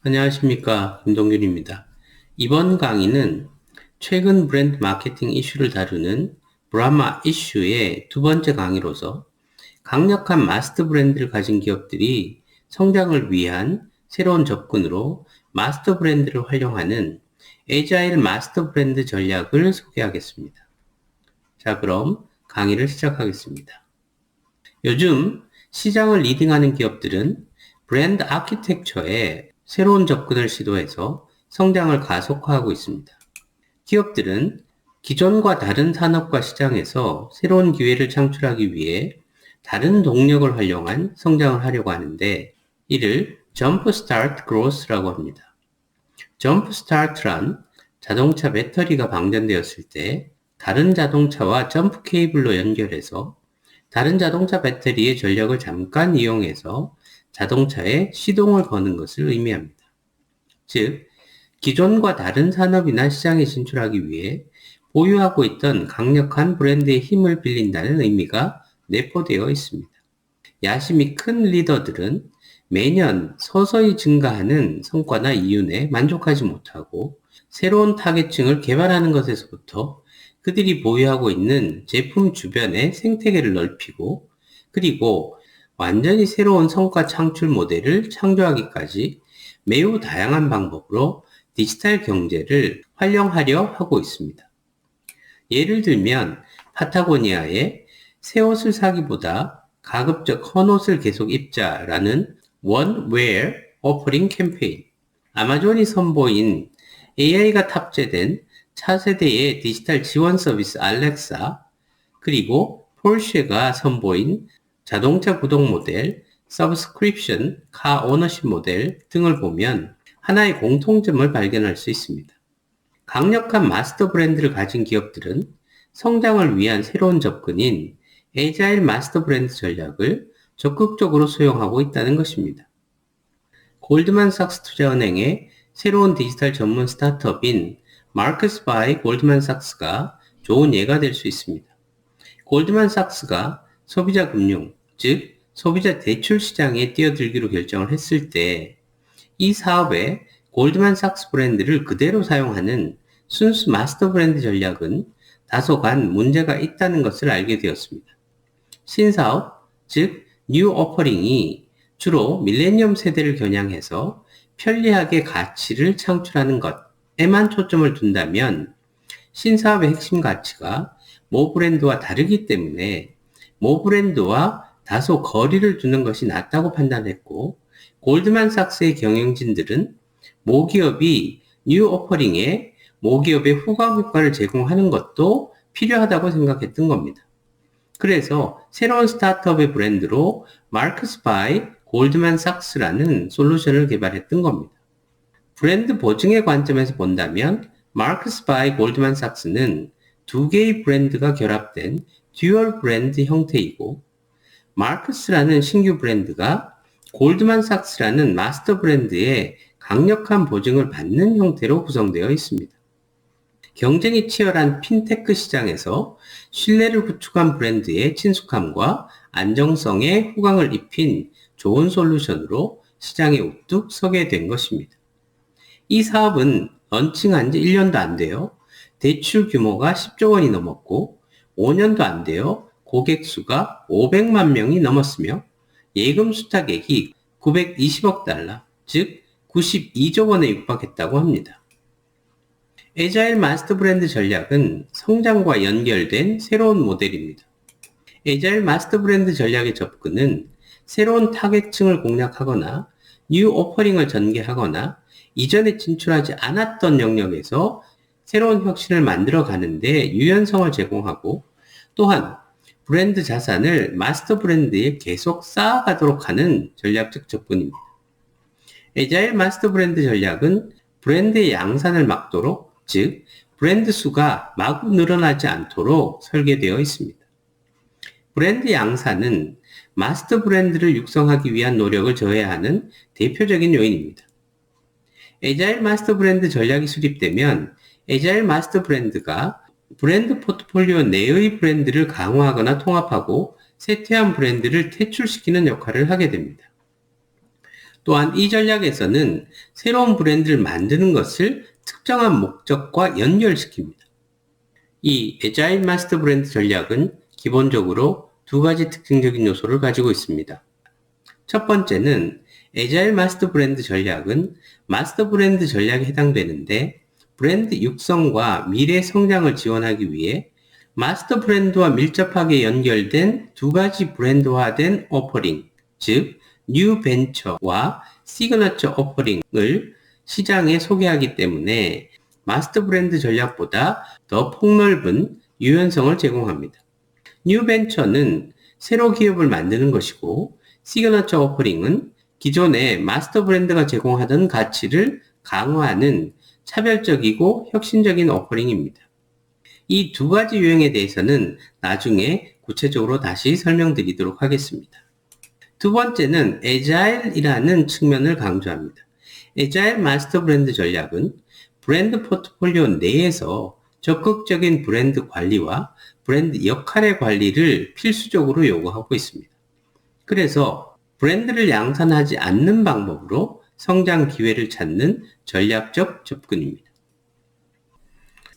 안녕하십니까. 김동균입니다. 이번 강의는 최근 브랜드 마케팅 이슈를 다루는 브라마 이슈의 두 번째 강의로서 강력한 마스터 브랜드를 가진 기업들이 성장을 위한 새로운 접근으로 마스터 브랜드를 활용하는 에자일 마스터 브랜드 전략을 소개하겠습니다. 자, 그럼 강의를 시작하겠습니다. 요즘 시장을 리딩하는 기업들은 브랜드 아키텍처에 새로운 접근을 시도해서 성장을 가속화하고 있습니다. 기업들은 기존과 다른 산업과 시장에서 새로운 기회를 창출하기 위해 다른 동력을 활용한 성장을 하려고 하는데 이를 점프 스타트 그로스라고 합니다. 점프 스타트란 자동차 배터리가 방전되었을 때 다른 자동차와 점프 케이블로 연결해서 다른 자동차 배터리의 전력을 잠깐 이용해서 자동차에 시동을 거는 것을 의미합니다. 즉, 기존과 다른 산업이나 시장에 진출하기 위해 보유하고 있던 강력한 브랜드의 힘을 빌린다는 의미가 내포되어 있습니다. 야심이 큰 리더들은 매년 서서히 증가하는 성과나 이윤에 만족하지 못하고 새로운 타겟층을 개발하는 것에서부터 그들이 보유하고 있는 제품 주변의 생태계를 넓히고 그리고 완전히 새로운 성과 창출 모델을 창조하기까지 매우 다양한 방법으로 디지털 경제를 활용하려 하고 있습니다. 예를 들면 파타고니아의 새 옷을 사기보다 가급적 헌옷을 계속 입자라는 One Wear 오프닝 캠페인, 아마존이 선보인 AI가 탑재된 차세대의 디지털 지원 서비스 알렉사, 그리고 폴쉐가 선보인 자동차 구독 모델, 서브스크립션, 카 오너십 모델 등을 보면 하나의 공통점을 발견할 수 있습니다. 강력한 마스터 브랜드를 가진 기업들은 성장을 위한 새로운 접근인 에자일 마스터 브랜드 전략을 적극적으로 수용하고 있다는 것입니다. 골드만삭스 투자은행의 새로운 디지털 전문 스타트업인 마크스 바이 골드만삭스가 좋은 예가 될 수 있습니다. 골드만삭스가 소비자 금융, 즉 소비자 대출 시장에 뛰어들기로 결정을 했을 때 이 사업에 골드만삭스 브랜드를 그대로 사용하는 순수 마스터 브랜드 전략은 다소간 문제가 있다는 것을 알게 되었습니다. 신사업, 즉 뉴 오퍼링이 주로 밀레니엄 세대를 겨냥해서 편리하게 가치를 창출하는 것에만 초점을 둔다면 신사업의 핵심 가치가 모 브랜드와 다르기 때문에 모 브랜드와 다소 거리를 두는 것이 낫다고 판단했고 골드만삭스의 경영진들은 모 기업이 뉴 오퍼링에 모 기업의 후광 효과를 제공하는 것도 필요하다고 생각했던 겁니다. 그래서 새로운 스타트업의 브랜드로 마크스 바이 골드만삭스라는 솔루션을 개발했던 겁니다. 브랜드 보증의 관점에서 본다면 마크스 바이 골드만삭스는 두 개의 브랜드가 결합된 듀얼 브랜드 형태이고 마크스라는 신규 브랜드가 골드만삭스라는 마스터 브랜드의 강력한 보증을 받는 형태로 구성되어 있습니다. 경쟁이 치열한 핀테크 시장에서 신뢰를 구축한 브랜드의 친숙함과 안정성에 후광을 입힌 좋은 솔루션으로 시장에 우뚝 서게 된 것입니다. 이 사업은 런칭한 지 1년도 안 돼요. 대출 규모가 10조 원이 넘었고 5년도 안 돼요. 고객 수가 500만 명이 넘었으며 예금 수탁액이 920억 달러, 즉 92조 원에 육박했다고 합니다. 에자일 마스터 브랜드 전략은 성장과 연결된 새로운 모델입니다. 에자일 마스터 브랜드 전략의 접근은 새로운 타겟층을 공략하거나 뉴 오퍼링을 전개하거나 이전에 진출하지 않았던 영역에서 새로운 혁신을 만들어 가는데 유연성을 제공하고 또한 브랜드 자산을 마스터 브랜드에 계속 쌓아가도록 하는 전략적 접근입니다. 에자일 마스터 브랜드 전략은 브랜드의 양산을 막도록, 즉 브랜드 수가 마구 늘어나지 않도록 설계되어 있습니다. 브랜드 양산은 마스터 브랜드를 육성하기 위한 노력을 저해야 하는 대표적인 요인입니다. 에자일 마스터 브랜드 전략이 수립되면 에자일 마스터 브랜드가 브랜드 포트폴리오 내의 브랜드를 강화하거나 통합하고 쇠퇴한 브랜드를 퇴출시키는 역할을 하게 됩니다. 또한 이 전략에서는 새로운 브랜드를 만드는 것을 특정한 목적과 연결시킵니다. 이 에자일 마스터 브랜드 전략은 기본적으로 두 가지 특징적인 요소를 가지고 있습니다. 첫 번째는 에자일 마스터 브랜드 전략은 마스터 브랜드 전략에 해당되는데 브랜드 육성과 미래 성장을 지원하기 위해 마스터 브랜드와 밀접하게 연결된 두 가지 브랜드화된 오퍼링, 즉 뉴 벤처와 시그너처 오퍼링을 시장에 소개하기 때문에 마스터 브랜드 전략보다 더 폭넓은 유연성을 제공합니다. 뉴 벤처는 새로 기업을 만드는 것이고 시그너처 오퍼링은 기존의 마스터 브랜드가 제공하던 가치를 강화하는 차별적이고 혁신적인 오퍼링입니다. 이 두 가지 유형에 대해서는 나중에 구체적으로 다시 설명드리도록 하겠습니다. 두 번째는 에자일이라는 측면을 강조합니다. 에자일 마스터 브랜드 전략은 브랜드 포트폴리오 내에서 적극적인 브랜드 관리와 브랜드 역할의 관리를 필수적으로 요구하고 있습니다. 그래서 브랜드를 양산하지 않는 방법으로 성장 기회를 찾는 전략적 접근입니다.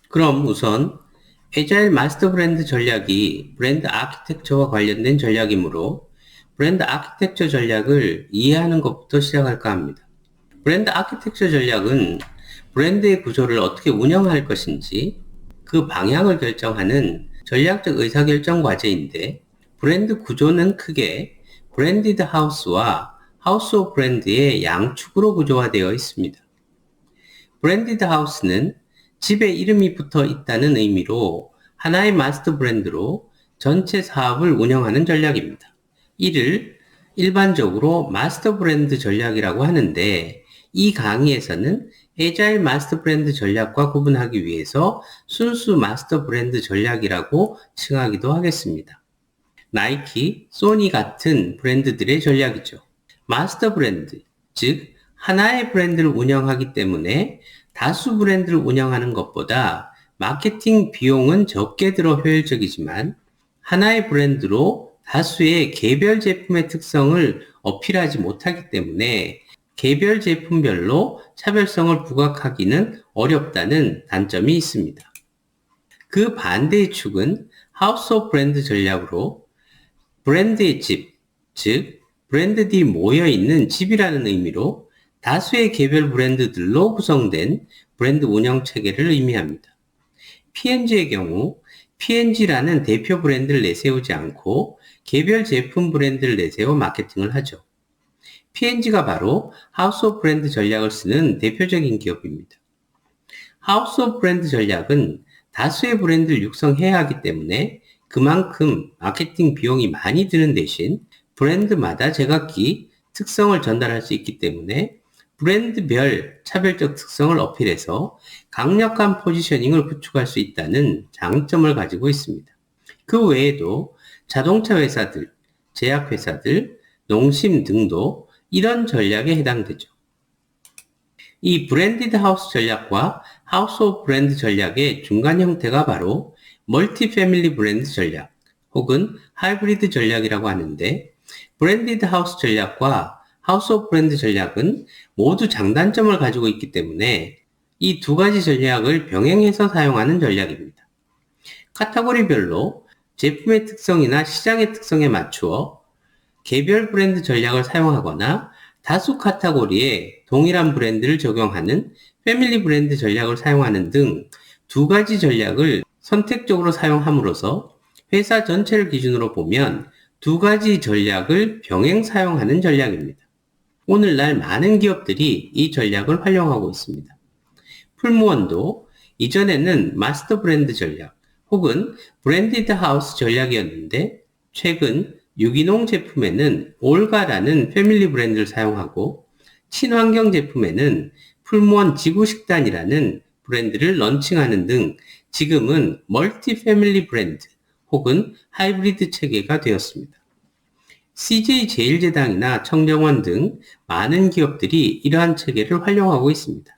그럼 우선 에자일 마스터 브랜드 전략이 브랜드 아키텍처와 관련된 전략이므로 브랜드 아키텍처 전략을 이해하는 것부터 시작할까 합니다. 브랜드 아키텍처 전략은 브랜드의 구조를 어떻게 운영할 것인지 그 방향을 결정하는 전략적 의사결정 과제인데 브랜드 구조는 크게 브랜디드 하우스와 하우스 오브 브랜드의 양축으로 구조화되어 있습니다. 브랜디드 하우스는 집에 이름이 붙어 있다는 의미로 하나의 마스터 브랜드로 전체 사업을 운영하는 전략입니다. 이를 일반적으로 마스터 브랜드 전략이라고 하는데 이 강의에서는 에자일 마스터 브랜드 전략과 구분하기 위해서 순수 마스터 브랜드 전략이라고 칭하기도 하겠습니다. 나이키, 소니 같은 브랜드들의 전략이죠. 마스터 브랜드, 즉 하나의 브랜드를 운영하기 때문에 다수 브랜드를 운영하는 것보다 마케팅 비용은 적게 들어 효율적이지만 하나의 브랜드로 다수의 개별 제품의 특성을 어필하지 못하기 때문에 개별 제품별로 차별성을 부각하기는 어렵다는 단점이 있습니다. 그 반대의 축은 하우스 오브 브랜드 전략으로 브랜드의 집, 즉 브랜드들이 모여있는 집이라는 의미로 다수의 개별 브랜드들로 구성된 브랜드 운영 체계를 의미합니다. P&G의 경우 P&G라는 대표 브랜드를 내세우지 않고 개별 제품 브랜드를 내세워 마케팅을 하죠. P&G가 바로 하우스 오브 브랜드 전략을 쓰는 대표적인 기업입니다. 하우스 오브 브랜드 전략은 다수의 브랜드를 육성해야 하기 때문에 그만큼 마케팅 비용이 많이 드는 대신 브랜드마다 제각기 특성을 전달할 수 있기 때문에 브랜드별 차별적 특성을 어필해서 강력한 포지셔닝을 구축할 수 있다는 장점을 가지고 있습니다. 그 외에도 자동차 회사들, 제약회사들, 농심 등도 이런 전략에 해당되죠. 이 브랜디드 하우스 전략과 하우스 오브 브랜드 전략의 중간 형태가 바로 멀티 패밀리 브랜드 전략 혹은 하이브리드 전략이라고 하는데 브랜디드 하우스 전략과 하우스 오브 브랜드 전략은 모두 장단점을 가지고 있기 때문에 이 두 가지 전략을 병행해서 사용하는 전략입니다. 카테고리별로 제품의 특성이나 시장의 특성에 맞추어 개별 브랜드 전략을 사용하거나 다수 카테고리에 동일한 브랜드를 적용하는 패밀리 브랜드 전략을 사용하는 등 두 가지 전략을 선택적으로 사용함으로써 회사 전체를 기준으로 보면 두 가지 전략을 병행 사용하는 전략입니다. 오늘날 많은 기업들이 이 전략을 활용하고 있습니다. 풀무원도 이전에는 마스터 브랜드 전략 혹은 브랜디드 하우스 전략이었는데 최근 유기농 제품에는 올가라는 패밀리 브랜드를 사용하고 친환경 제품에는 풀무원 지구식단이라는 브랜드를 런칭하는 등 지금은 멀티 패밀리 브랜드 혹은 하이브리드 체계가 되었습니다. CJ제일제당이나 청정원 등 많은 기업들이 이러한 체계를 활용하고 있습니다.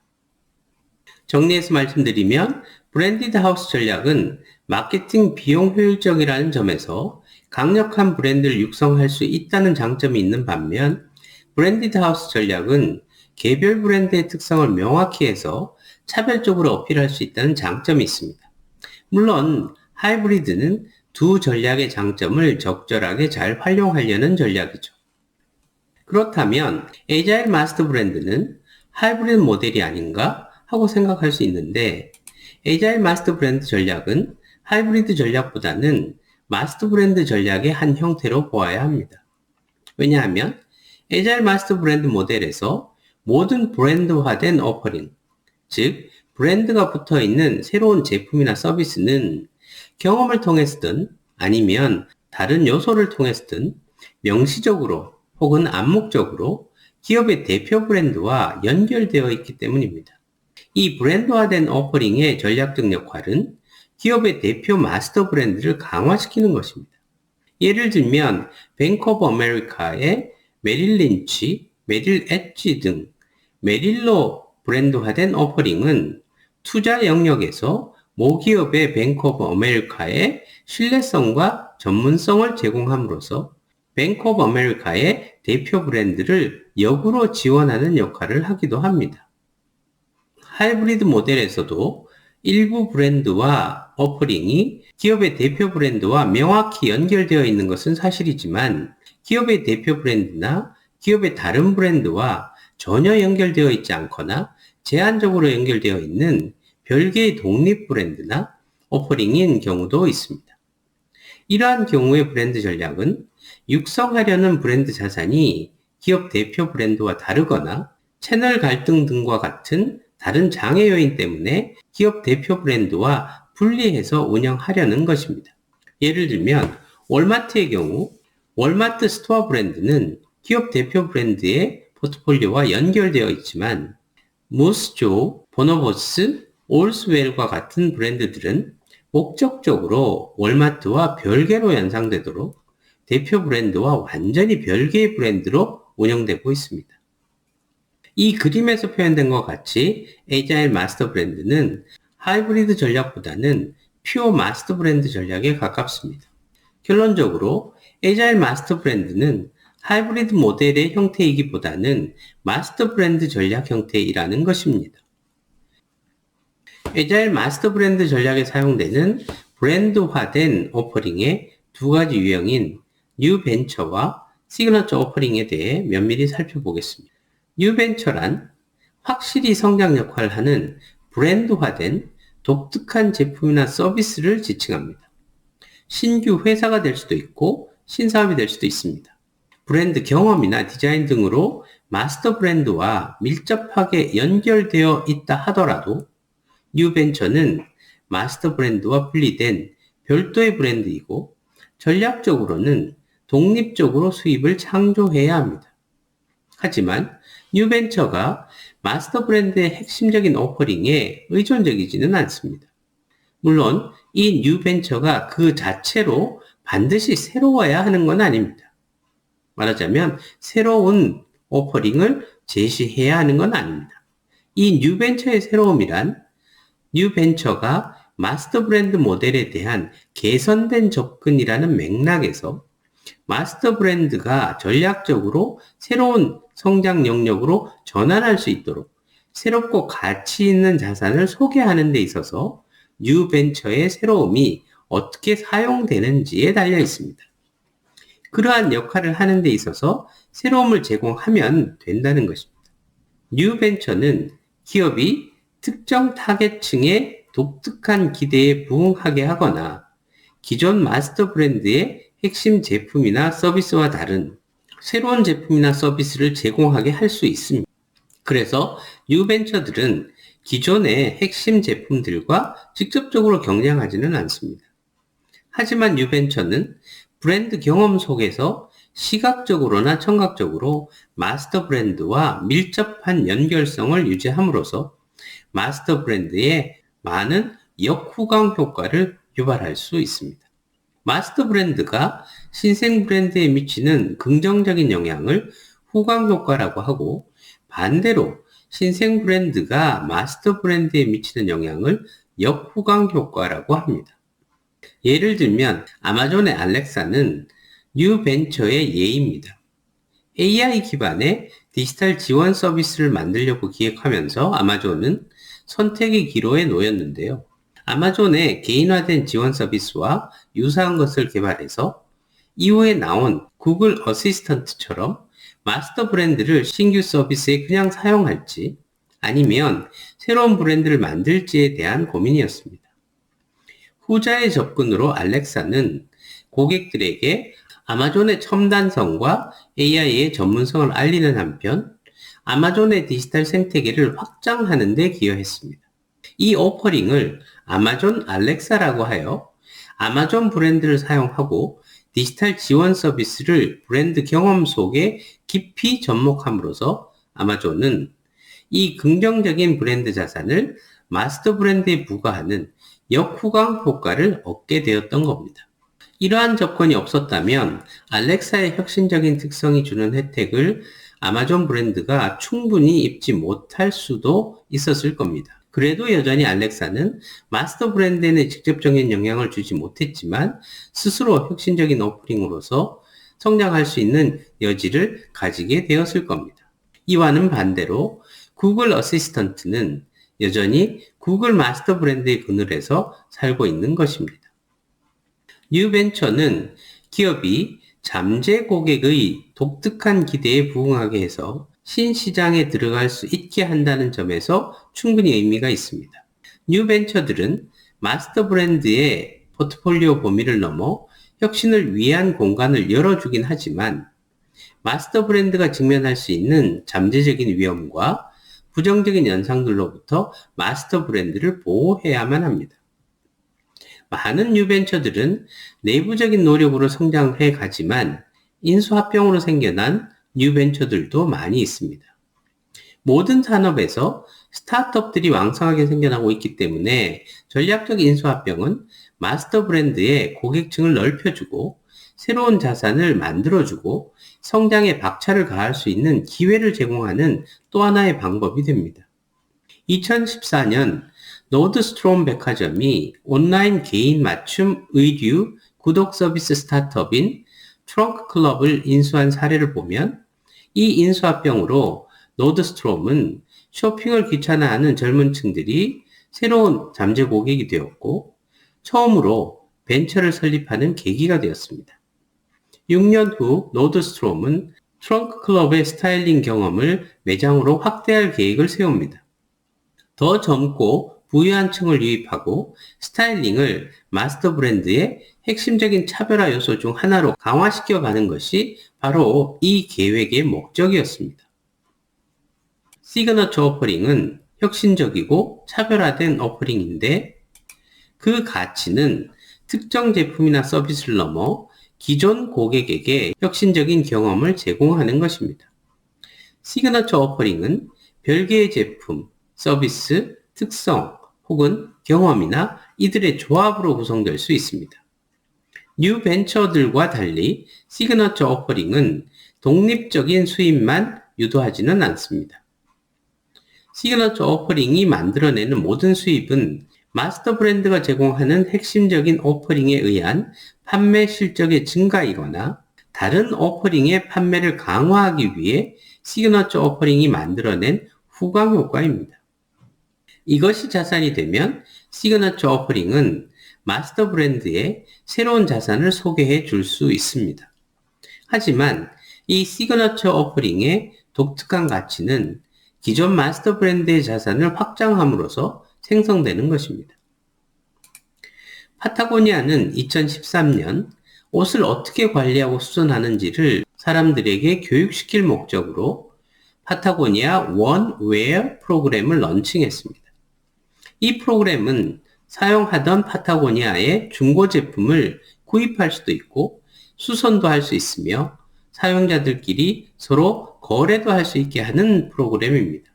정리해서 말씀드리면 브랜디드 하우스 전략은 마케팅 비용 효율적이라는 점에서 강력한 브랜드를 육성할 수 있다는 장점이 있는 반면 브랜디드 하우스 전략은 개별 브랜드의 특성을 명확히 해서 차별적으로 어필할 수 있다는 장점이 있습니다. 물론 하이브리드는 두 전략의 장점을 적절하게 잘 활용하려는 전략이죠. 그렇다면 에자일 마스터 브랜드는 하이브리드 모델이 아닌가 하고 생각할 수 있는데, 에자일 마스터 브랜드 전략은 하이브리드 전략보다는 마스터 브랜드 전략의 한 형태로 보아야 합니다. 왜냐하면 에자일 마스터 브랜드 모델에서 모든 브랜드화된 오퍼링, 즉 브랜드가 붙어 있는 새로운 제품이나 서비스는 경험을 통해서든 아니면 다른 요소를 통해서든 명시적으로 혹은 암묵적으로 기업의 대표 브랜드와 연결되어 있기 때문입니다. 이 브랜드화된 오퍼링의 전략적 역할은 기업의 대표 마스터 브랜드를 강화시키는 것입니다. 예를 들면 뱅크 오브 아메리카의 메릴 린치, 메릴 엣지 등 메릴로 브랜드화된 오퍼링은 투자 영역에서 모기업의 뱅크 오브 아메리카의 신뢰성과 전문성을 제공함으로써 뱅크 오브 아메리카의 대표 브랜드를 역으로 지원하는 역할을 하기도 합니다. 하이브리드 모델에서도 일부 브랜드와 오퍼링이 기업의 대표 브랜드와 명확히 연결되어 있는 것은 사실이지만, 기업의 대표 브랜드나 기업의 다른 브랜드와 전혀 연결되어 있지 않거나 제한적으로 연결되어 있는 별개의 독립 브랜드나 오퍼링인 경우도 있습니다. 이러한 경우의 브랜드 전략은 육성하려는 브랜드 자산이 기업 대표 브랜드와 다르거나 채널 갈등 등과 같은 다른 장애 요인 때문에 기업 대표 브랜드와 분리해서 운영하려는 것입니다. 예를 들면 월마트의 경우 월마트 스토어 브랜드는 기업 대표 브랜드의 포트폴리오와 연결되어 있지만, 무스조, 보노보스, 올스웰과 같은 브랜드들은 목적적으로 월마트와 별개로 연상되도록 대표 브랜드와 완전히 별개의 브랜드로 운영되고 있습니다. 이 그림에서 표현된 것 같이 에자일 마스터 브랜드는 하이브리드 전략보다는 퓨어 마스터 브랜드 전략에 가깝습니다. 결론적으로 에자일 마스터 브랜드는 하이브리드 모델의 형태이기보다는 마스터 브랜드 전략 형태이라는 것입니다. 에자일 마스터 브랜드 전략에 사용되는 브랜드화된 오퍼링의 두 가지 유형인 뉴 벤처와 시그너처 오퍼링에 대해 면밀히 살펴보겠습니다. 뉴 벤처란 확실히 성장 역할을 하는 브랜드화된 독특한 제품이나 서비스를 지칭합니다. 신규 회사가 될 수도 있고 신사업이 될 수도 있습니다. 브랜드 경험이나 디자인 등으로 마스터 브랜드와 밀접하게 연결되어 있다 하더라도 뉴 벤처는 마스터 브랜드와 분리된 별도의 브랜드이고, 전략적으로는 독립적으로 수입을 창조해야 합니다. 하지만 뉴 벤처가 마스터 브랜드의 핵심적인 오퍼링에 의존적이지는 않습니다. 물론 이 뉴 벤처가 그 자체로 반드시 새로워야 하는 건 아닙니다. 말하자면 새로운 오퍼링을 제시해야 하는 건 아닙니다. 이 뉴 벤처의 새로움이란 뉴 벤처가 마스터 브랜드 모델에 대한 개선된 접근이라는 맥락에서 마스터 브랜드가 전략적으로 새로운 성장 영역으로 전환할 수 있도록 새롭고 가치 있는 자산을 소개하는 데 있어서 뉴 벤처의 새로움이 어떻게 사용되는지에 달려 있습니다. 그러한 역할을 하는 데 있어서 새로움을 제공하면 된다는 것입니다. 뉴 벤처는 기업이 특정 타겟층의 독특한 기대에 부응하게 하거나 기존 마스터 브랜드의 핵심 제품이나 서비스와 다른 새로운 제품이나 서비스를 제공하게 할 수 있습니다. 그래서 뉴 벤처들은 기존의 핵심 제품들과 직접적으로 경쟁하지는 않습니다. 하지만 뉴 벤처는 브랜드 경험 속에서 시각적으로나 청각적으로 마스터 브랜드와 밀접한 연결성을 유지함으로써 마스터 브랜드에 많은 역후광 효과를 유발할 수 있습니다. 마스터 브랜드가 신생 브랜드에 미치는 긍정적인 영향을 후광 효과라고 하고, 반대로 신생 브랜드가 마스터 브랜드에 미치는 영향을 역후광 효과라고 합니다. 예를 들면 아마존의 알렉사는 뉴 벤처의 예입니다. AI 기반의 디지털 지원 서비스를 만들려고 기획하면서 아마존은 선택의 기로에 놓였는데요. 아마존의 개인화된 지원 서비스와 유사한 것을 개발해서 이후에 나온 구글 어시스턴트처럼 마스터 브랜드를 신규 서비스에 그냥 사용할지 아니면 새로운 브랜드를 만들지에 대한 고민이었습니다. 후자의 접근으로 알렉사는 고객들에게 아마존의 첨단성과 AI의 전문성을 알리는 한편 아마존의 디지털 생태계를 확장하는 데 기여했습니다. 이 오퍼링을 아마존 알렉사라고 하여 아마존 브랜드를 사용하고 디지털 지원 서비스를 브랜드 경험 속에 깊이 접목함으로써 아마존은 이 긍정적인 브랜드 자산을 마스터 브랜드에 부과하는 역후광 효과를 얻게 되었던 겁니다. 이러한 접근이 없었다면 알렉사의 혁신적인 특성이 주는 혜택을 아마존 브랜드가 충분히 입지 못할 수도 있었을 겁니다. 그래도 여전히 알렉사는 마스터 브랜드에는 직접적인 영향을 주지 못했지만 스스로 혁신적인 오퍼링으로서 성장할 수 있는 여지를 가지게 되었을 겁니다. 이와는 반대로 구글 어시스턴트는 여전히 구글 마스터 브랜드의 그늘에서 살고 있는 것입니다. 뉴벤처는 기업이 잠재 고객의 독특한 기대에 부응하게 해서 신시장에 들어갈 수 있게 한다는 점에서 충분히 의미가 있습니다. 뉴벤처들은 마스터 브랜드의 포트폴리오 범위를 넘어 혁신을 위한 공간을 열어주긴 하지만 마스터 브랜드가 직면할 수 있는 잠재적인 위험과 부정적인 연상들로부터 마스터 브랜드를 보호해야만 합니다. 많은 뉴벤처들은 내부적인 노력으로 성장해 가지만 인수합병으로 생겨난 뉴벤처들도 많이 있습니다. 모든 산업에서 스타트업들이 왕성하게 생겨나고 있기 때문에 전략적 인수합병은 마스터 브랜드의 고객층을 넓혀주고 새로운 자산을 만들어주고 성장에 박차를 가할 수 있는 기회를 제공하는 또 하나의 방법이 됩니다. 2014년 노드스트롬 백화점이 온라인 개인 맞춤 의류 구독 서비스 스타트업인 트렁크 클럽을 인수한 사례를 보면 이 인수합병으로 노드스트롬은 쇼핑을 귀찮아하는 젊은 층들이 새로운 잠재 고객이 되었고 처음으로 벤처를 설립하는 계기가 되었습니다. 6년 후 노드스트롬은 트렁크 클럽의 스타일링 경험을 매장으로 확대할 계획을 세웁니다. 더 젊고 부유한 층을 유입하고 스타일링을 마스터 브랜드의 핵심적인 차별화 요소 중 하나로 강화시켜 가는 것이 바로 이 계획의 목적이었습니다. 시그너처 오퍼링은 혁신적이고 차별화된 오퍼링인데 그 가치는 특정 제품이나 서비스를 넘어 기존 고객에게 혁신적인 경험을 제공하는 것입니다. 시그너처 오퍼링은 별개의 제품, 서비스, 특성 혹은 경험이나 이들의 조합으로 구성될 수 있습니다. 뉴 벤처들과 달리 시그너처 오퍼링은 독립적인 수입만 유도하지는 않습니다. 시그너처 오퍼링이 만들어내는 모든 수입은 마스터 브랜드가 제공하는 핵심적인 오퍼링에 의한 판매 실적의 증가이거나 다른 오퍼링의 판매를 강화하기 위해 시그너처 오퍼링이 만들어낸 후광 효과입니다. 이것이 자산이 되면 시그너처 오퍼링은 마스터 브랜드에 새로운 자산을 소개해 줄 수 있습니다. 하지만 이 시그너처 오퍼링의 독특한 가치는 기존 마스터 브랜드의 자산을 확장함으로써 생성되는 것입니다. 파타고니아는 2013년 옷을 어떻게 관리하고 수선하는지를 사람들에게 교육시킬 목적으로 파타고니아 One Wear 프로그램을 런칭했습니다. 이 프로그램은 사용하던 파타고니아의 중고 제품을 구입할 수도 있고 수선도 할 수 있으며 사용자들끼리 서로 거래도 할 수 있게 하는 프로그램입니다.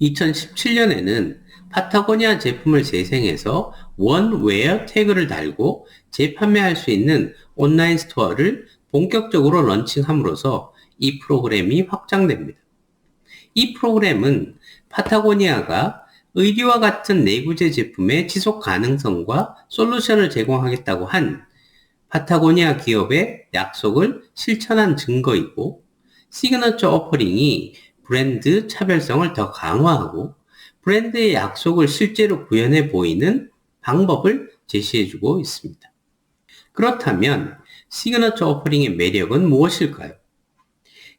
2017년에는 파타고니아 제품을 재생해서 원웨어 태그를 달고 재판매할 수 있는 온라인 스토어를 본격적으로 런칭함으로써 이 프로그램이 확장됩니다. 이 프로그램은 파타고니아가 의류와 같은 내구재 제품의 지속 가능성과 솔루션을 제공하겠다고 한 파타고니아 기업의 약속을 실천한 증거이고 시그너처 오퍼링이 브랜드 차별성을 더 강화하고 브랜드의 약속을 실제로 구현해 보이는 방법을 제시해주고 있습니다. 그렇다면 시그너처 오퍼링의 매력은 무엇일까요?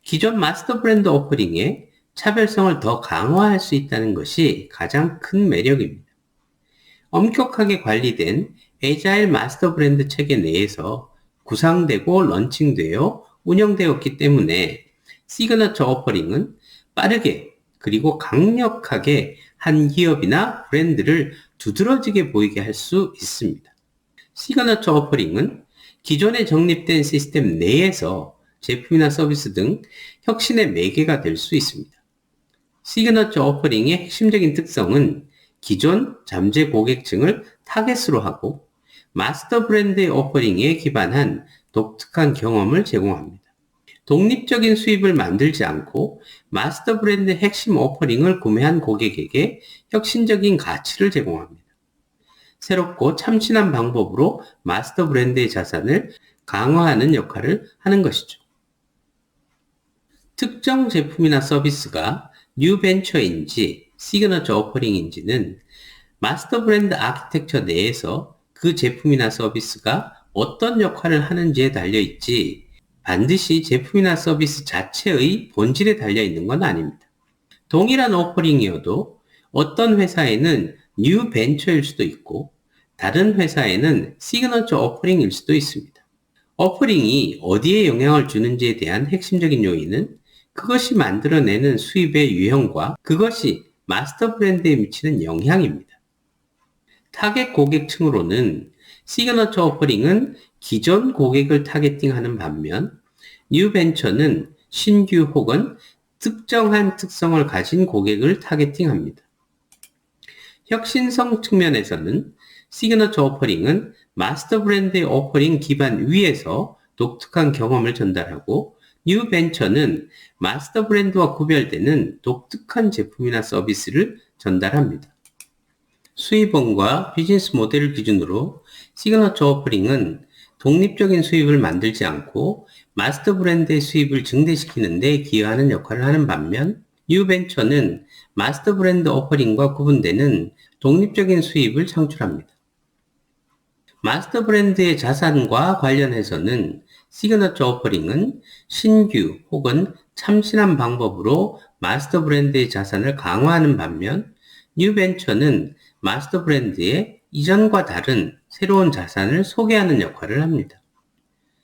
기존 마스터 브랜드 오퍼링의 차별성을 더 강화할 수 있다는 것이 가장 큰 매력입니다. 엄격하게 관리된 에자일 마스터 브랜드 체계 내에서 구상되고 런칭되어 운영되었기 때문에 시그너처 오퍼링은 빠르게 그리고 강력하게 한 기업이나 브랜드를 두드러지게 보이게 할 수 있습니다. 시그너처 오퍼링은 기존에 정립된 시스템 내에서 제품이나 서비스 등 혁신의 매개가 될 수 있습니다. 시그너처 오퍼링의 핵심적인 특성은 기존 잠재 고객층을 타겟으로 하고 마스터 브랜드의 오퍼링에 기반한 독특한 경험을 제공합니다. 독립적인 수입을 만들지 않고 마스터 브랜드의 핵심 오퍼링을 구매한 고객에게 혁신적인 가치를 제공합니다. 새롭고 참신한 방법으로 마스터 브랜드의 자산을 강화하는 역할을 하는 것이죠. 특정 제품이나 서비스가 뉴 벤처인지 시그너처 오퍼링인지는 마스터 브랜드 아키텍처 내에서 그 제품이나 서비스가 어떤 역할을 하는지에 달려있지 반드시 제품이나 서비스 자체의 본질에 달려있는 건 아닙니다. 동일한 오퍼링이어도 어떤 회사에는 뉴 벤처일 수도 있고 다른 회사에는 시그너처 오퍼링일 수도 있습니다. 오퍼링이 어디에 영향을 주는지에 대한 핵심적인 요인은 그것이 만들어내는 수입의 유형과 그것이 마스터 브랜드에 미치는 영향입니다. 타겟 고객층으로는 시그너처 오퍼링은 기존 고객을 타겟팅하는 반면 뉴 벤처는 신규 혹은 특정한 특성을 가진 고객을 타겟팅합니다. 혁신성 측면에서는 시그너처 오퍼링은 마스터 브랜드의 오퍼링 기반 위에서 독특한 경험을 전달하고 뉴 벤처는 마스터 브랜드와 구별되는 독특한 제품이나 서비스를 전달합니다. 수입원과 비즈니스 모델을 기준으로 시그너처 오퍼링은 독립적인 수입을 만들지 않고 마스터 브랜드의 수입을 증대시키는 데 기여하는 역할을 하는 반면 뉴 벤처는 마스터 브랜드 오퍼링과 구분되는 독립적인 수입을 창출합니다. 마스터 브랜드의 자산과 관련해서는 시그너처 오퍼링은 신규 혹은 참신한 방법으로 마스터 브랜드의 자산을 강화하는 반면 뉴 벤처는 마스터 브랜드의 이전과 다른 새로운 자산을 소개하는 역할을 합니다.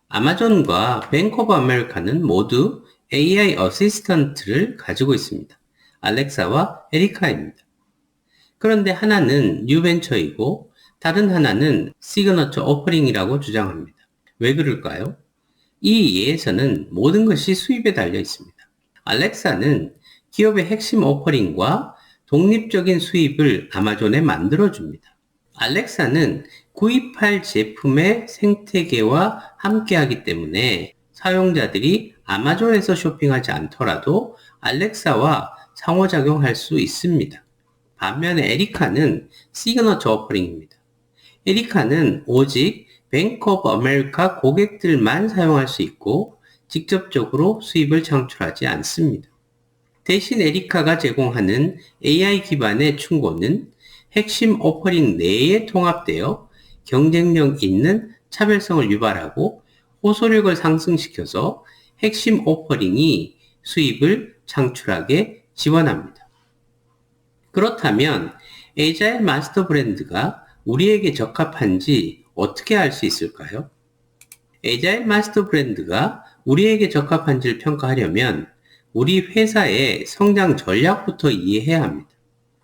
아마존과 뱅크 오브 아메리카는 모두 AI 어시스턴트를 가지고 있습니다. 알렉사와 에리카입니다. 그런데 하나는 뉴 벤처이고 다른 하나는 시그너처 오퍼링이라고 주장합니다. 왜 그럴까요? 이 예에서는 모든 것이 수입에 달려 있습니다. 알렉사는 기업의 핵심 오퍼링과 독립적인 수입을 아마존에 만들어줍니다. 알렉사는 구입할 제품의 생태계와 함께하기 때문에 사용자들이 아마존에서 쇼핑하지 않더라도 알렉사와 상호작용할 수 있습니다. 반면에 에리카는 시그너처 오퍼링입니다. 에리카는 오직 뱅크 오브 아메리카 고객들만 사용할 수 있고 직접적으로 수입을 창출하지 않습니다. 대신 에리카가 제공하는 AI 기반의 충고는 핵심 오퍼링 내에 통합되어 경쟁력 있는 차별성을 유발하고 호소력을 상승시켜서 핵심 오퍼링이 수입을 창출하게 지원합니다. 그렇다면 에자일 마스터 브랜드가 우리에게 적합한지 어떻게 알 수 있을까요? 에자일 마스터 브랜드가 우리에게 적합한지를 평가하려면 우리 회사의 성장 전략부터 이해해야 합니다.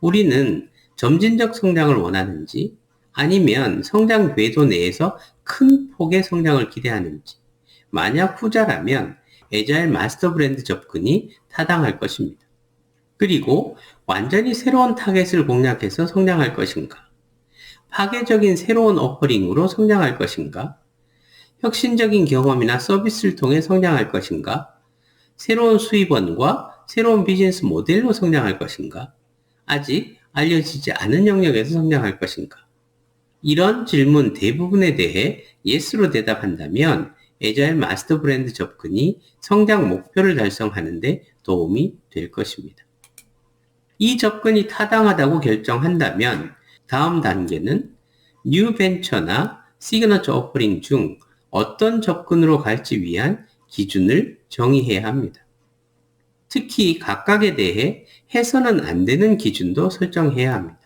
우리는 점진적 성장을 원하는지 아니면 성장 궤도 내에서 큰 폭의 성장을 기대하는지 만약 후자라면 에자일 마스터 브랜드 접근이 타당할 것입니다. 그리고 완전히 새로운 타겟을 공략해서 성장할 것인가? 파괴적인 새로운 오퍼링으로 성장할 것인가? 혁신적인 경험이나 서비스를 통해 성장할 것인가? 새로운 수입원과 새로운 비즈니스 모델로 성장할 것인가? 아직 알려지지 않은 영역에서 성장할 것인가? 이런 질문 대부분에 대해 예스로 대답한다면 애자일 마스터 브랜드 접근이 성장 목표를 달성하는 데 도움이 될 것입니다. 이 접근이 타당하다고 결정한다면 다음 단계는 뉴 벤처나 시그너처 오퍼링 중 어떤 접근으로 갈지 위한 기준을 정의해야 합니다. 특히 각각에 대해 해서는 안 되는 기준도 설정해야 합니다.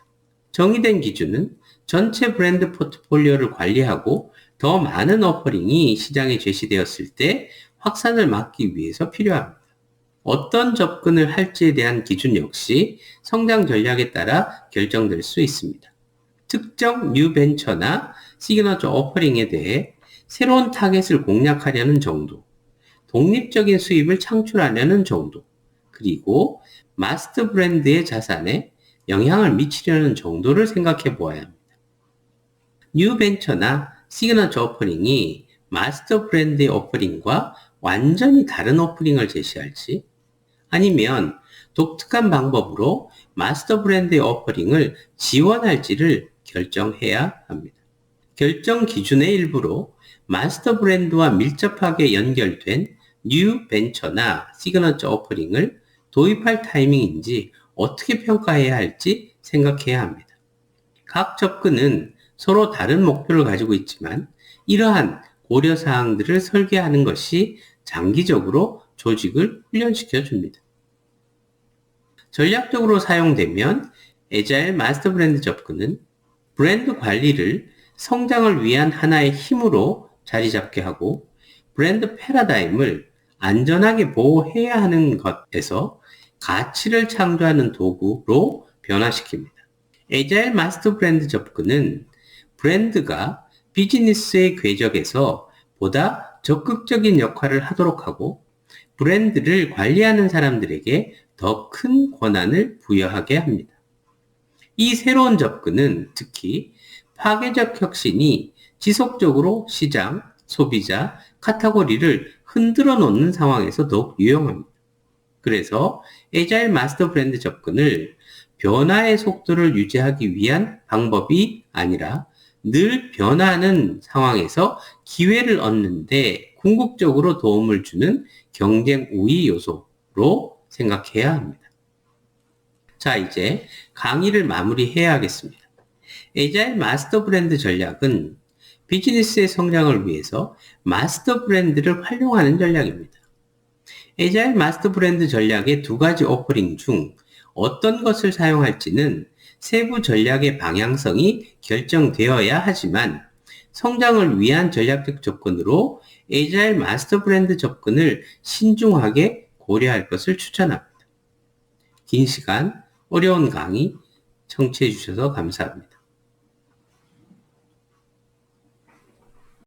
정의된 기준은 전체 브랜드 포트폴리오를 관리하고 더 많은 오퍼링이 시장에 제시되었을 때 확산을 막기 위해서 필요합니다. 어떤 접근을 할지에 대한 기준 역시 성장 전략에 따라 결정될 수 있습니다. 특정 뉴 벤처나 시그너처 오퍼링에 대해 새로운 타겟을 공략하려는 정도, 독립적인 수입을 창출하려는 정도, 그리고 마스터 브랜드의 자산에 영향을 미치려는 정도를 생각해 보아야 합니다. 뉴 벤처나 시그너처 오퍼링이 마스터 브랜드의 오퍼링과 완전히 다른 오퍼링을 제시할지, 아니면 독특한 방법으로 마스터 브랜드의 오퍼링을 지원할지를 결정해야 합니다. 결정 기준의 일부로 마스터 브랜드와 밀접하게 연결된 뉴 벤처나 시그너처 오퍼링을 도입할 타이밍인지 어떻게 평가해야 할지 생각해야 합니다. 각 접근은 서로 다른 목표를 가지고 있지만 이러한 고려사항들을 설계하는 것이 장기적으로 조직을 훈련시켜 줍니다. 전략적으로 사용되면 애자일 마스터 브랜드 접근은 브랜드 관리를 성장을 위한 하나의 힘으로 자리 잡게 하고 브랜드 패러다임을 안전하게 보호해야 하는 것에서 가치를 창조하는 도구로 변화시킵니다. 애자일 마스터 브랜드 접근은 브랜드가 비즈니스의 궤적에서 보다 적극적인 역할을 하도록 하고 브랜드를 관리하는 사람들에게 더 큰 권한을 부여하게 합니다. 이 새로운 접근은 특히 파괴적 혁신이 지속적으로 시장, 소비자, 카테고리를 흔들어 놓는 상황에서 더욱 유용합니다. 그래서 애자일 마스터 브랜드 접근을 변화의 속도를 유지하기 위한 방법이 아니라 늘 변화하는 상황에서 기회를 얻는데 궁극적으로 도움을 주는 경쟁 우위 요소로 생각해야 합니다. 자, 이제 강의를 마무리해야 하겠습니다. 애자일 마스터 브랜드 전략은 비즈니스의 성장을 위해서 마스터 브랜드를 활용하는 전략입니다. 애자일 마스터 브랜드 전략의 두 가지 오퍼링 중 어떤 것을 사용할지는 세부 전략의 방향성이 결정되어야 하지만 성장을 위한 전략적 접근으로 애자일 마스터 브랜드 접근을 신중하게 고려할 것을 추천합니다. 긴 시간, 어려운 강의 청취해 주셔서 감사합니다.